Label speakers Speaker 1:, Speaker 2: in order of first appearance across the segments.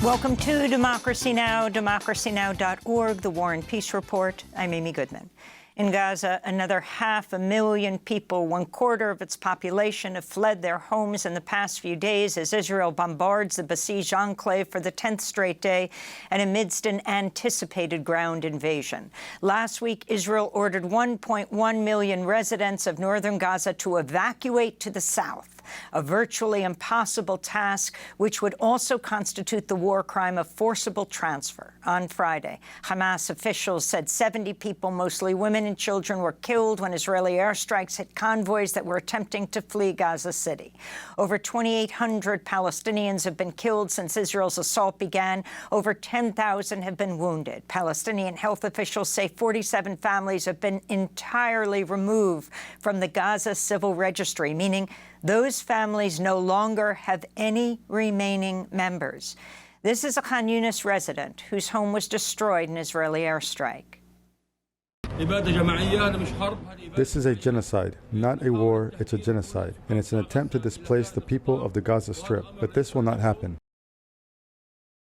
Speaker 1: Welcome to Democracy Now!, democracynow.org, the War and Peace Report. I'm Amy Goodman. In Gaza, another 500,000 people, 1/4 of its population, have fled their homes in the past few days as Israel bombards the besieged enclave for the 10th straight day and amidst an anticipated ground invasion. Last week, Israel ordered 1.1 million residents of northern Gaza to evacuate to the south, a virtually impossible task which would also constitute the war crime of forcible transfer. On Friday, Hamas officials said 70 people, mostly women and children, were killed when Israeli airstrikes hit convoys that were attempting to flee Gaza City. Over 2,800 Palestinians have been killed since Israel's assault began. Over 10,000 have been wounded. Palestinian health officials say 47 families have been entirely removed from the Gaza civil registry, meaning those families no longer have any remaining members. This is a Khan Yunis resident whose home was destroyed in Israeli airstrike.
Speaker 2: This is a genocide, not a war, it's a genocide. And it's an attempt to displace the people of the Gaza Strip. But this will not happen.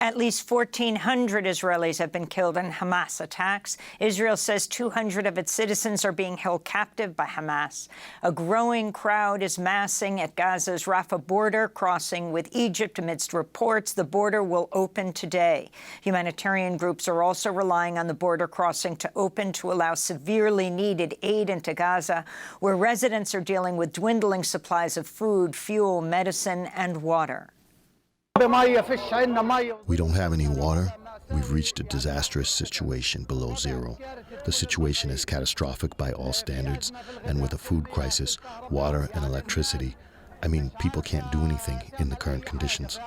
Speaker 1: At least 1,400 Israelis have been killed in Hamas attacks. Israel says 200 of its citizens are being held captive by Hamas. A growing crowd is massing at Gaza's Rafah border, crossing with Egypt amidst reports the border will open today. Humanitarian groups are also relying on the border crossing to open to allow severely needed aid into Gaza, where residents are dealing with dwindling supplies of food, fuel, medicine, and water.
Speaker 3: We don't have any water. We've reached a disastrous situation below zero. The situation is catastrophic by all standards, and with a food crisis, water and electricity, people can't do anything in the current conditions.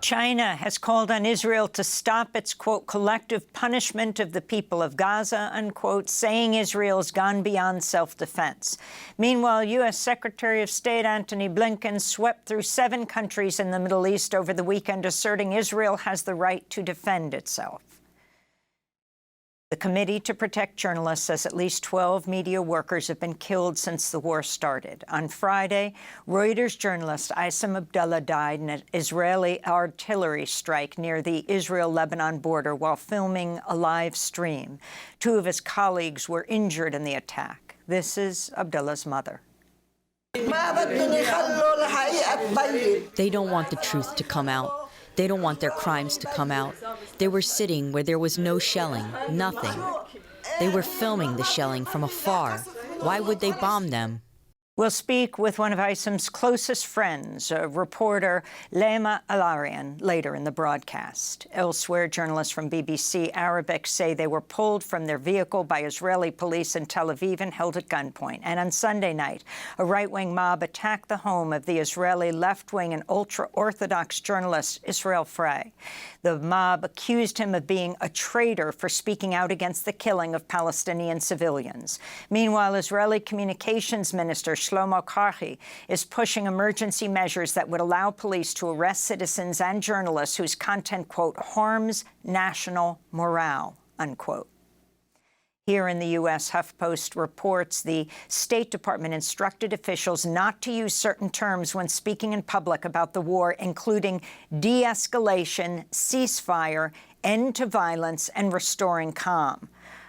Speaker 1: China has called on Israel to stop its, quote, collective punishment of the people of Gaza, unquote, saying Israel's gone beyond self-defense. Meanwhile, U.S. Secretary of State Antony Blinken swept through 7 countries in the Middle East over the weekend, asserting Israel has the right to defend itself. The Committee to Protect Journalists says at least 12 media workers have been killed since the war started. On Friday, Reuters journalist Isam Abdullah died in an Israeli artillery strike near the Israel-Lebanon border while filming a live stream. 2 of his colleagues were injured in the attack. This is Abdullah's mother.
Speaker 4: They don't want the truth to come out. They don't want their crimes to come out. They were sitting where there was no shelling, nothing. They were filming the shelling from afar. Why would they bomb them?
Speaker 1: We'll speak with one of Isam's closest friends, reporter Lema Alarian, later in the broadcast. Elsewhere, journalists from BBC Arabic say they were pulled from their vehicle by Israeli police in Tel Aviv and held at gunpoint. And on Sunday night, a right-wing mob attacked the home of the Israeli left-wing and ultra-Orthodox journalist Israel Frey. The mob accused him of being a traitor for speaking out against the killing of Palestinian civilians. Meanwhile, Israeli Communications Minister Shlomo Karhi is pushing emergency measures that would allow police to arrest citizens and journalists whose content, quote, harms national morale, unquote. Here in the U.S., HuffPost reports the State Department instructed officials not to use certain terms when speaking in public about the war, including de-escalation, ceasefire, end to violence, and restoring calm.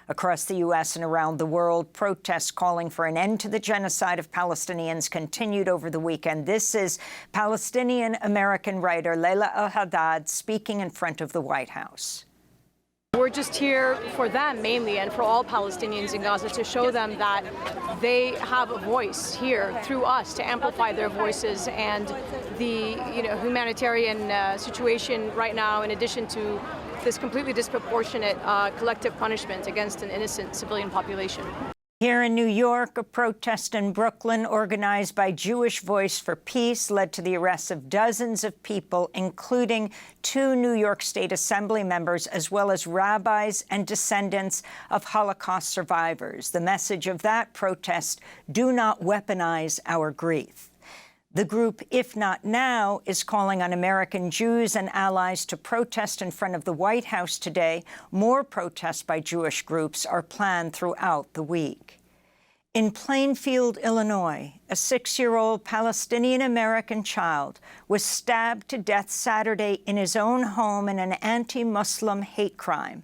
Speaker 1: Across the U.S. and around the world, protests calling for an end to the genocide of Palestinians continued over the weekend. This is Palestinian-American writer Leila El-Haddad speaking in front of the White House.
Speaker 5: We're just here for them mainly and for all Palestinians in Gaza to show them that they have a voice here through us to amplify their voices, and the humanitarian situation right now, in addition to this completely disproportionate collective punishment against an innocent civilian population.
Speaker 1: Here in New York, a protest in Brooklyn organized by Jewish Voice for Peace led to the arrest of dozens of people, including 2 New York State Assembly members, as well as rabbis and descendants of Holocaust survivors. The message of that protest: do not weaponize our grief. The group, If Not Now, is calling on American Jews and allies to protest in front of the White House today. More protests by Jewish groups are planned throughout the week. In Plainfield, Illinois, a 6-year-old Palestinian-American child was stabbed to death Saturday in his own home in an anti-Muslim hate crime.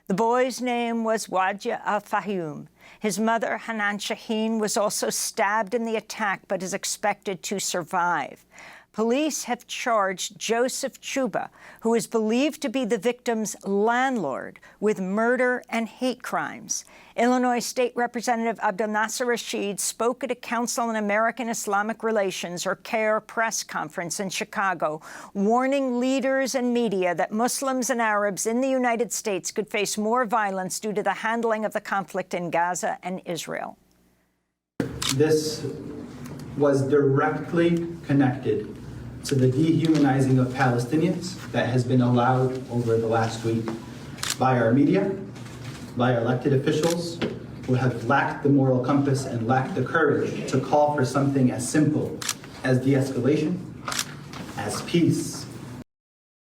Speaker 1: The boy's name was Wadja al-Fahim. His mother, Hanan Shaheen, was also stabbed in the attack but is expected to survive. Police have charged Joseph Chuba, who is believed to be the victim's landlord, with murder and hate crimes. Illinois State Representative Abdel Nasser Rashid spoke at a Council on American Islamic Relations, or CAIR, press conference in Chicago, warning leaders and media that Muslims and Arabs in the United States could face more violence due to the handling of the conflict in Gaza and Israel.
Speaker 6: This was directly connected to the dehumanizing of Palestinians that has been allowed over the last week by our media, by our elected officials, who have lacked the moral compass and lacked the courage to call for something as simple as de-escalation, as peace.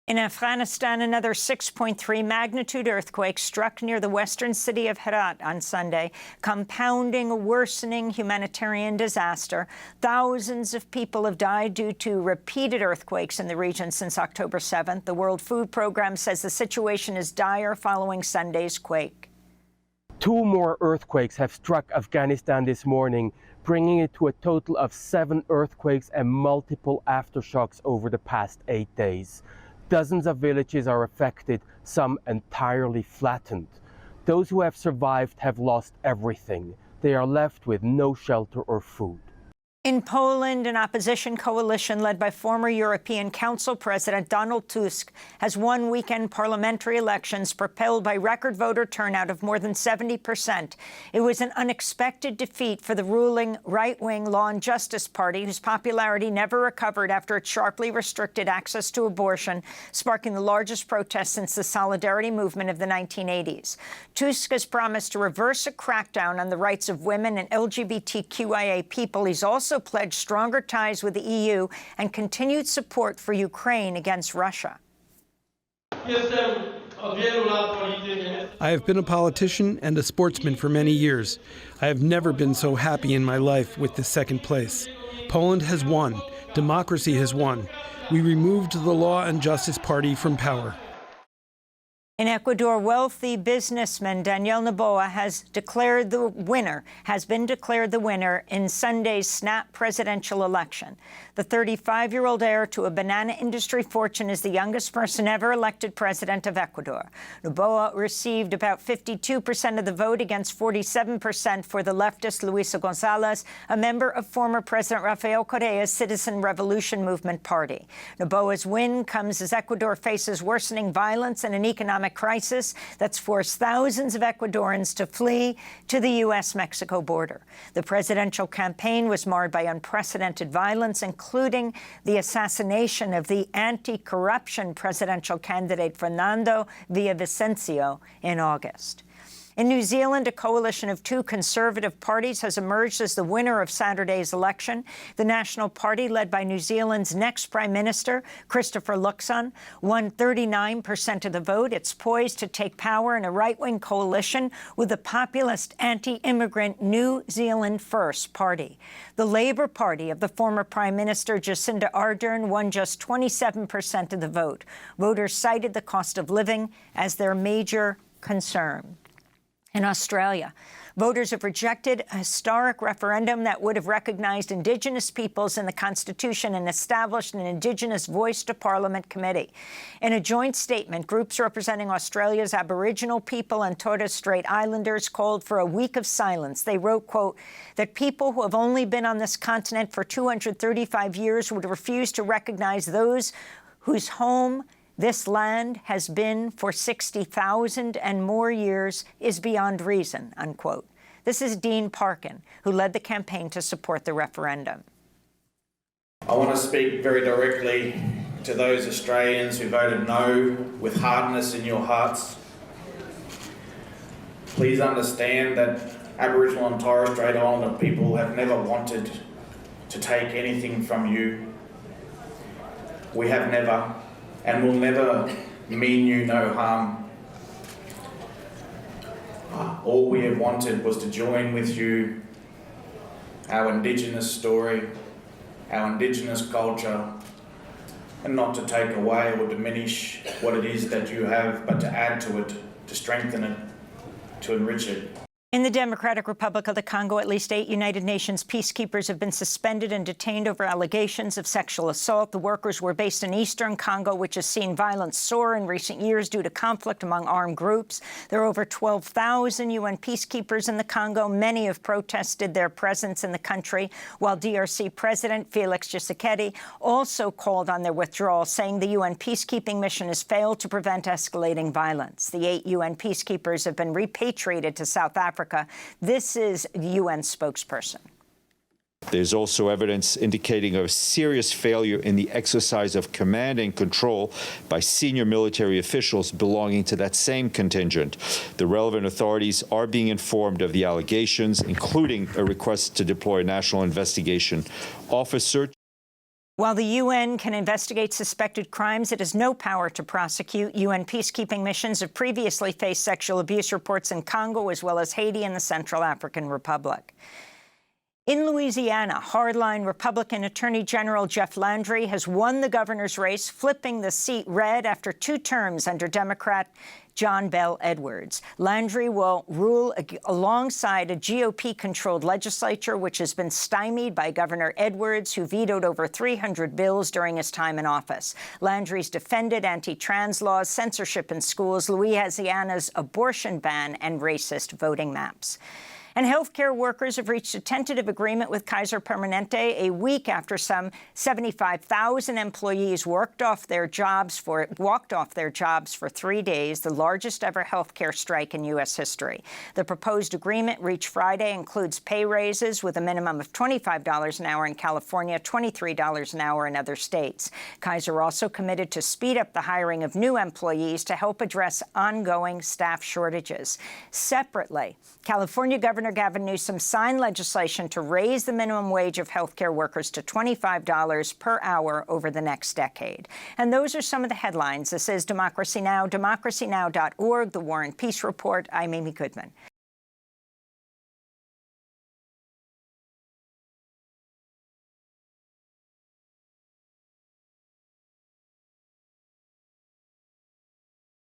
Speaker 1: In Afghanistan, another 6.3 magnitude earthquake struck near the western city of Herat on Sunday, compounding a worsening humanitarian disaster. Thousands of people have died due to repeated earthquakes in the region since October 7th. The World Food Program says the situation is dire following Sunday's quake.
Speaker 7: 2 more earthquakes have struck Afghanistan this morning, bringing it to a total of 7 earthquakes and multiple aftershocks over the past 8 days. Dozens of villages are affected, some entirely flattened. Those who have survived have lost everything. They are left with no shelter or food.
Speaker 1: In Poland, an opposition coalition led by former European Council President Donald Tusk has won weekend parliamentary elections propelled by record voter turnout of more than 70%. It was an unexpected defeat for the ruling right-wing Law and Justice Party, whose popularity never recovered after it sharply restricted access to abortion, sparking the largest protest since the Solidarity movement of the 1980s. Tusk has promised to reverse a crackdown on the rights of women and LGBTQIA people. He's also pledged stronger ties with the EU and continued support for Ukraine against Russia.
Speaker 8: I have been a politician and a sportsman for many years. I have never been so happy in my life with the second place. Poland has won. Democracy has won. We removed the Law and Justice Party from power.
Speaker 1: In Ecuador, wealthy businessman Rodrigo Noboa has been declared the winner in Sunday's snap presidential election. The 35-year-old heir to a banana industry fortune is the youngest person ever elected president of Ecuador. Noboa received about 52% of the vote against 47% for the leftist Luisa González, a member of former President Rafael Correa's Citizen Revolution Movement party. Noboa's win comes as Ecuador faces worsening violence and an economic crisis that's forced thousands of Ecuadorians to flee to the U.S.-Mexico border. The presidential campaign was marred by unprecedented violence, including the assassination of the anti-corruption presidential candidate Fernando Villavicencio in August. In New Zealand, a coalition of 2 conservative parties has emerged as the winner of Saturday's election. The National Party, led by New Zealand's next Prime Minister, Christopher Luxon, won 39% of the vote. It's poised to take power in a right-wing coalition with the populist anti-immigrant New Zealand First Party. The Labour Party of the former Prime Minister Jacinda Ardern won just 27% of the vote. Voters cited the cost of living as their major concern. In Australia, voters have rejected a historic referendum that would have recognized Indigenous peoples in the Constitution and established an Indigenous Voice to Parliament committee. In a joint statement, groups representing Australia's Aboriginal people and Torres Strait Islanders called for a week of silence. They wrote, quote, that people who have only been on this continent for 235 years would refuse to recognize those whose home this land has been for 60,000 and more years is beyond reason, unquote. This is Dean Parkin, who led the campaign to support the referendum.
Speaker 9: I want to speak very directly to those Australians who voted no with hardness in your hearts. Please understand that Aboriginal and Torres Strait Islander people have never wanted to take anything from you. We have never and will never mean you no harm. All we have wanted was to join with you our indigenous story, our indigenous culture, and not to take away or diminish what it is that you have, but to add to it, to strengthen it, to enrich it.
Speaker 1: In the Democratic Republic of the Congo, at least 8 United Nations peacekeepers have been suspended and detained over allegations of sexual assault. The workers were based in eastern Congo, which has seen violence soar in recent years due to conflict among armed groups. There are over 12,000 UN peacekeepers in the Congo. Many have protested their presence in the country, while DRC President Félix Tshisekedi also called on their withdrawal, saying the UN peacekeeping mission has failed to prevent escalating violence. The 8 UN peacekeepers have been repatriated to South Africa. This is the UN spokesperson.
Speaker 10: There's also evidence indicating a serious failure in the exercise of command and control by senior military officials belonging to that same contingent. The relevant authorities are being informed of the allegations, including a request to deploy a national investigation officer.
Speaker 1: While the UN can investigate suspected crimes, it has no power to prosecute. UN peacekeeping missions have previously faced sexual abuse reports in Congo, as well as Haiti and the Central African Republic. In Louisiana, hardline Republican Attorney General Jeff Landry has won the governor's race, flipping the seat red after 2 terms under Democrat John Bel Edwards. Landry will rule alongside a GOP-controlled legislature, which has been stymied by Governor Edwards, who vetoed over 300 bills during his time in office. Landry's defended anti-trans laws, censorship in schools, Louisiana's abortion ban, and racist voting maps. And healthcare workers have reached a tentative agreement with Kaiser Permanente a week after some 75,000 employees walked off their jobs for 3 days, the largest ever healthcare strike in U.S. history. The proposed agreement reached Friday includes pay raises with a minimum of $25 an hour in California, $23 an hour in other states. Kaiser also committed to speed up the hiring of new employees to help address ongoing staff shortages. Separately, California Governor Gavin Newsom signed legislation to raise the minimum wage of healthcare workers to $25 per hour over the next decade. And those are some of the headlines. This is Democracy Now!, democracynow.org, The War and Peace Report. I'm Amy Goodman.